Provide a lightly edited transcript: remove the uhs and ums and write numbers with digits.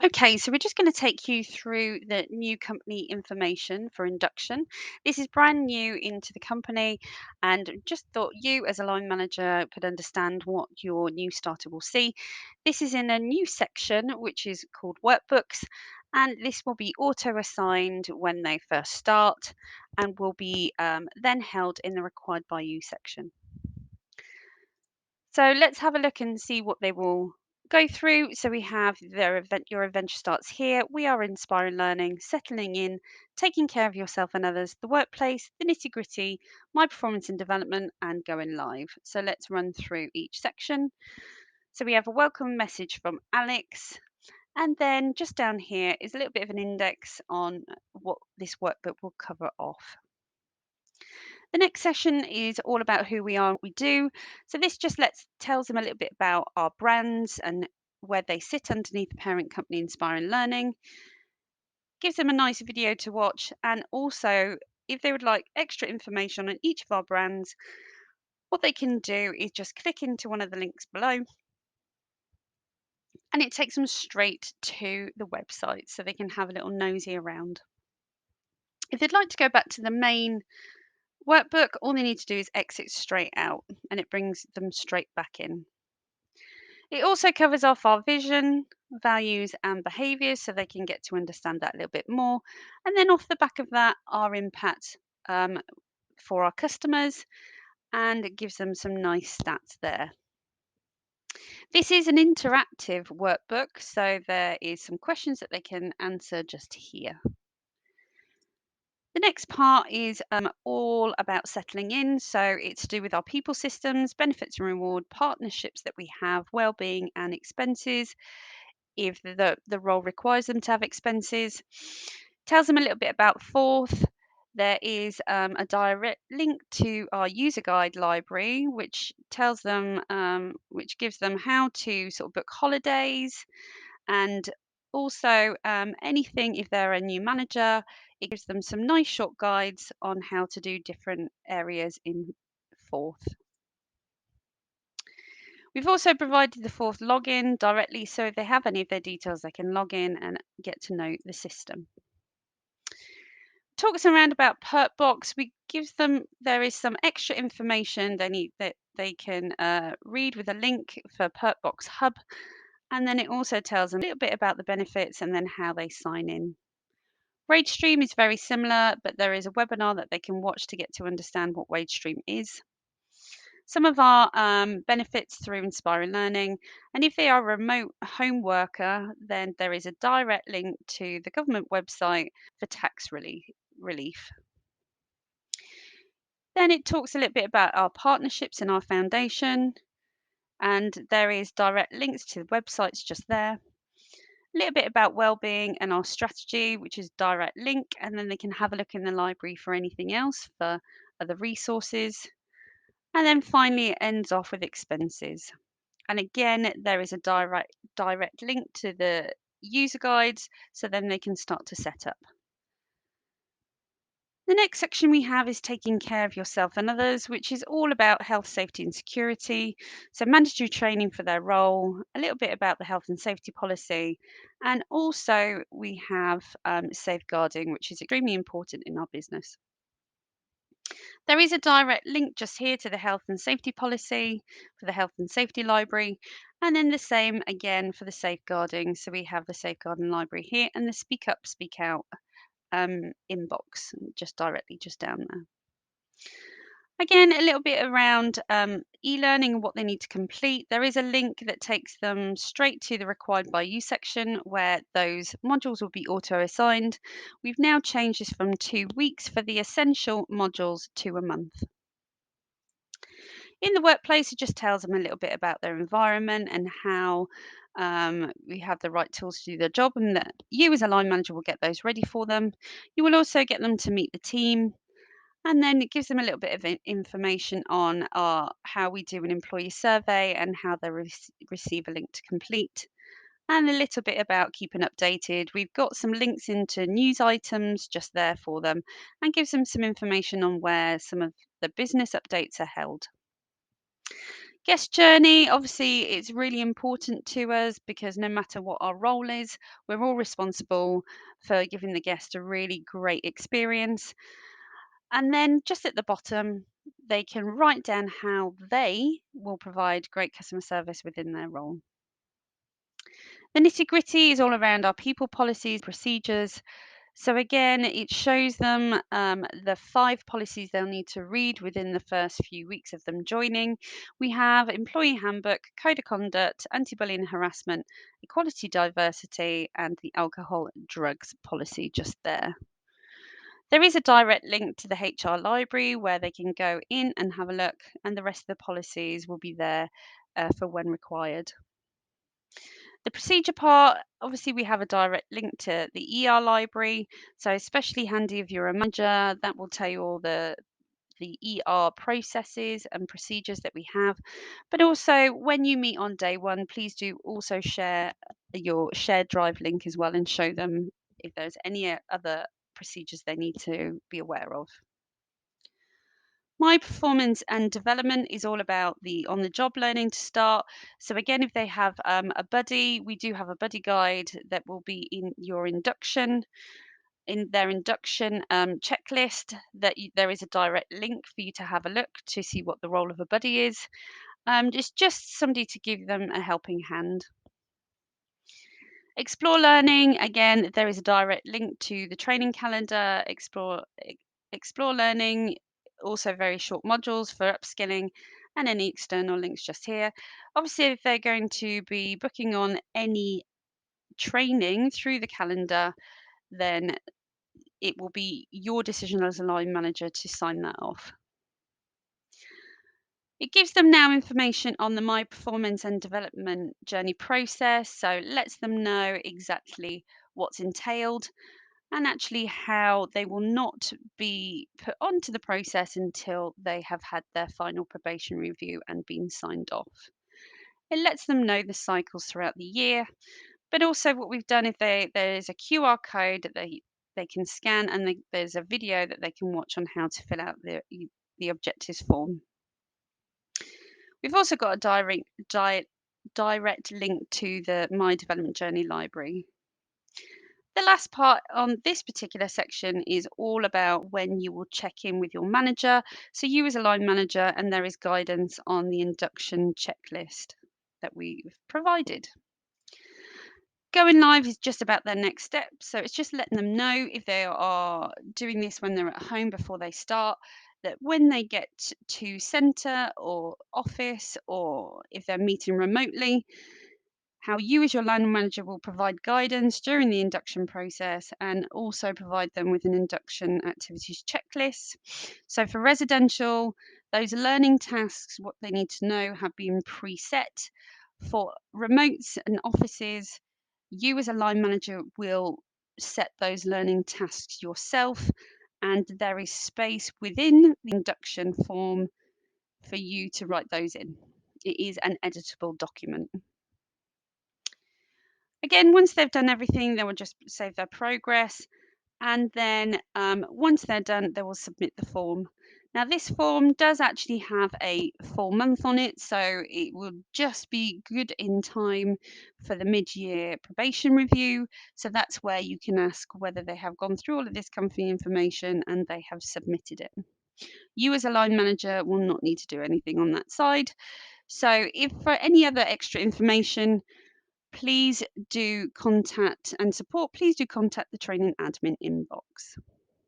Okay, so we're just going to take you through the new company information for induction. This is brand new into the company, and just thought you, as a line manager, could understand what your new starter will see. This is in a new section which is called workbooks, and this will be auto assigned when they first start and will be then held in the required by you section. So let's have a look and see what they will go through. So we have their event, your adventure starts here. We are inspiring learning, settling in, taking care of yourself and others, the workplace, the nitty gritty, my performance and development, and going live. So let's run through each section. So we have a welcome message from Alex. And then just down here is a little bit of an index on what this workbook will cover off. The next session is all about who we are and what we do. So this just tells them a little bit about our brands and where they sit underneath the parent company Inspiring Learning. Gives them a nice video to watch, and also if they would like extra information on each of our brands, what they can do is just click into one of the links below and it takes them straight to the website so they can have a little nosy around. If they'd like to go back to the main workbook, all they need to do is exit straight out and it brings them straight back in. It also covers off our vision, values, and behaviours so they can get to understand that a little bit more. And then off the back of that, our impact um, for our customers, and it gives them some nice stats there. This is an interactive workbook, so there is some questions that they can answer just here. The next part is all about settling in. So it's to do with our people systems, benefits and reward, partnerships that we have, well-being and expenses, if the role requires them to have expenses. Tells them a little bit about Forth. There is a direct link to our user guide library, which tells them, which gives them how to sort of book holidays, and also anything if they're a new manager. It gives them some nice short guides on how to do different areas in Forth. We've also provided the Forth login directly, so if they have any of their details, they can log in and get to know the system. Talks around about Perkbox. We give them, there is some extra information they need that they can read with a link for Perkbox Hub, and then it also tells them a little bit about the benefits and then how they sign in. WageStream is very similar, but there is a webinar that they can watch to get to understand what WageStream is. Some of our benefits through Inspiring Learning, and if they are a remote home worker, then there is a direct link to the government website for tax relief. Then it talks a little bit about our partnerships and our foundation, and there is direct links to the websites just there. A little bit about well-being and our strategy, which is direct link, and then they can have a look in the library for anything else for other resources. And then finally, it ends off with expenses. And again, there is a direct link to the user guides, so then they can start to set up. The next section we have is taking care of yourself and others, which is all about health, safety, and security. So, mandatory training for their role, a little bit about the health and safety policy, and also we have safeguarding, which is extremely important in our business. There is a direct link just here to the health and safety policy for the health and safety library, and then the same again for the safeguarding. So, we have the safeguarding library here and the speak up, speak out inbox just directly just down there. Again, a little bit around e-learning and what they need to complete. There is a link that takes them straight to the required by you section where those modules will be auto-assigned. We've now changed this from 2 weeks for the essential modules to a month. In the workplace, it just tells them a little bit about their environment and how we have the right tools to do their job, and that you as a line manager will get those ready for them. You will also get them to meet the team, and then it gives them a little bit of information on how we do an employee survey and how they receive a link to complete, and a little bit about keeping updated. We've got some links into news items just there for them and gives them some information on where some of the business updates are held. Guest journey, obviously, it's really important to us because no matter what our role is, we're all responsible for giving the guest a really great experience. And then just at the bottom, they can write down how they will provide great customer service within their role. The nitty gritty is all around our people policies, procedures. So again, it shows them the 5 policies they'll need to read within the first few weeks of them joining. We have employee handbook, code of conduct, anti-bullying and harassment, equality, diversity, and the alcohol and drugs policy just there. There is a direct link to the HR library where they can go in and have a look, and the rest of the policies will be there for when required. The procedure part, obviously, we have a direct link to the ER library, so especially handy if you're a manager. That will tell you all the ER processes and procedures that we have. But also, when you meet on day one, please do also share your shared drive link as well and show them if there's any other procedures they need to be aware of. My performance and development is all about the on the job learning to start. So, again, if they have a buddy, we do have a buddy guide that will be in your induction. In their induction checklist, there is a direct link for you to have a look to see what the role of a buddy is. It's just somebody to give them a helping hand. Explore Learning, again, there is a direct link to the training calendar. Explore Learning, also very short modules for upskilling, and any external links just here. Obviously, if they're going to be booking on any training through the calendar, then it will be your decision as a line manager to sign that off. It gives them now information on the My Performance and Development Journey process, so lets them know exactly what's entailed and actually how they will not be put onto the process until they have had their final probation review and been signed off. It lets them know the cycles throughout the year, but also what we've done if there's a QR code that they can scan and there's a video that they can watch on how to fill out the objectives form. We've also got a direct link to the My Development Journey library. The last part on this particular section is all about when you will check in with your manager. So you as a line manager, and there is guidance on the induction checklist that we've provided. Going live is just about their next step. So it's just letting them know if they are doing this when they're at home before they start, that when they get to centre or office, or if they're meeting remotely, how you as your line manager will provide guidance during the induction process and also provide them with an induction activities checklist. So for residential, those learning tasks, what they need to know have been preset. For remotes and offices, you as a line manager will set those learning tasks yourself, and there is space within the induction form for you to write those in. It is an editable document. Again, once they've done everything, they will just save their progress. And then once they're done, they will submit the form. Now, this form does actually have a full month on it, so it will just be good in time for the mid-year probation review. So that's where you can ask whether they have gone through all of this company information and they have submitted it. You as a line manager will not need to do anything on that side. So if for any other extra information, please do contact the training admin inbox.